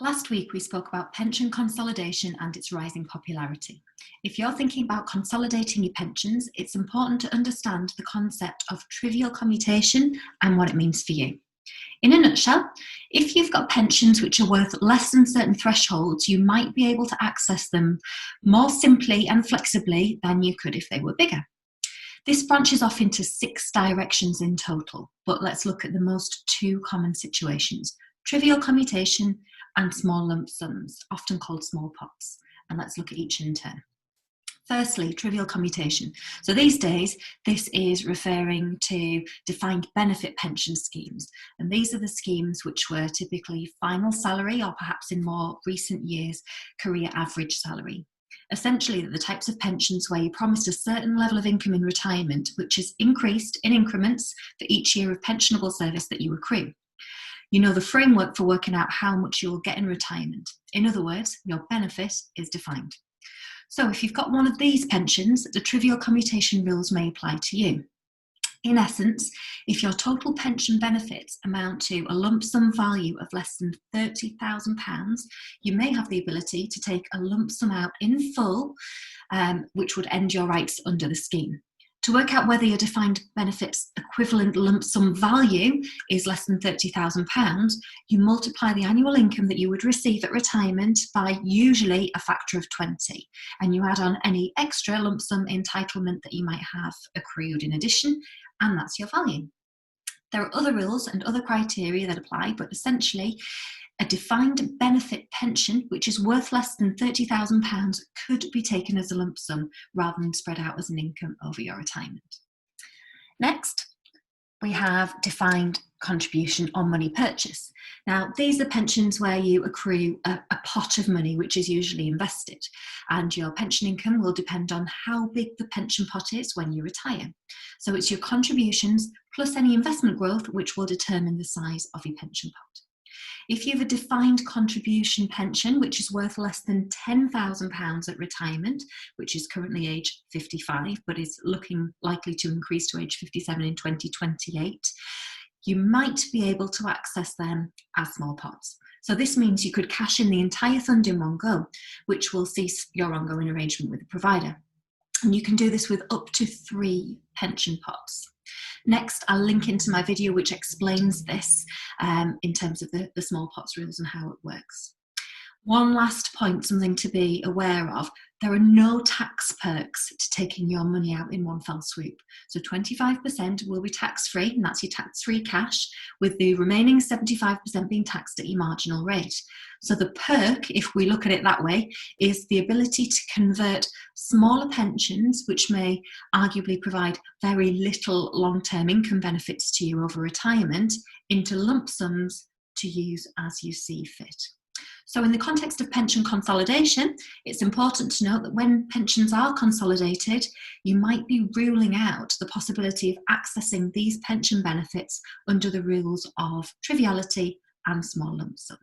Last week we spoke about pension consolidation and its rising popularity. If you're thinking about consolidating your pensions, it's important to understand the concept of trivial commutation and what it means for you. In a nutshell, if you've got pensions which are worth less than certain thresholds, you might be able to access them more simply and flexibly than you could if they were bigger. This branches off into 6 directions in total, but let's look at the most 2 common situations: trivial commutation and small lump sums, often called small pots. And let's look at each in turn. Firstly, trivial commutation. So these days, this is referring to defined benefit pension schemes. And these are the schemes which were typically final salary, or perhaps in more recent years, career average salary. Essentially, the types of pensions where you promised a certain level of income in retirement, which is increased in increments for each year of pensionable service that you accrue. You know the framework for working out how much you'll get in retirement. In other words, your benefit is defined. So if you've got one of these pensions, the trivial commutation rules may apply to you. In essence, if your total pension benefits amount to a lump sum value of less than £30,000, you may have the ability to take a lump sum out in full, which would end your rights under the scheme. To work out whether your defined benefit's equivalent lump sum value is less than £30,000, you multiply the annual income that you would receive at retirement by usually a factor of 20, and you add on any extra lump sum entitlement that you might have accrued in addition, and that's your value. There are other rules and other criteria that apply, but essentially, a defined benefit pension, which is worth less than £30,000, could be taken as a lump sum rather than spread out as an income over your retirement. Next, we have defined contribution or money purchase. Now, these are pensions where you accrue a pot of money which is usually invested, and your pension income will depend on how big the pension pot is when you retire. So it's your contributions plus any investment growth which will determine the size of your pension pot. If you have a defined contribution pension, which is worth less than £10,000 at retirement, which is currently age 55, but is looking likely to increase to age 57 in 2028, you might be able to access them as small pots. So this means you could cash in the entire fund in one go, which will cease your ongoing arrangement with the provider. And you can do this with up to 3 pension pots. Next, I'll link into my video which explains this in terms of the small pots rules and how it works. One last point, something to be aware of: there are no tax perks to taking your money out in one fell swoop. So 25% will be tax-free, and that's your tax-free cash, with the remaining 75% being taxed at your marginal rate. So the perk, if we look at it that way, is the ability to convert smaller pensions, which may arguably provide very little long-term income benefits to you over retirement, into lump sums to use as you see fit. So in the context of pension consolidation, it's important to note that when pensions are consolidated, you might be ruling out the possibility of accessing these pension benefits under the rules of triviality and small lump sum.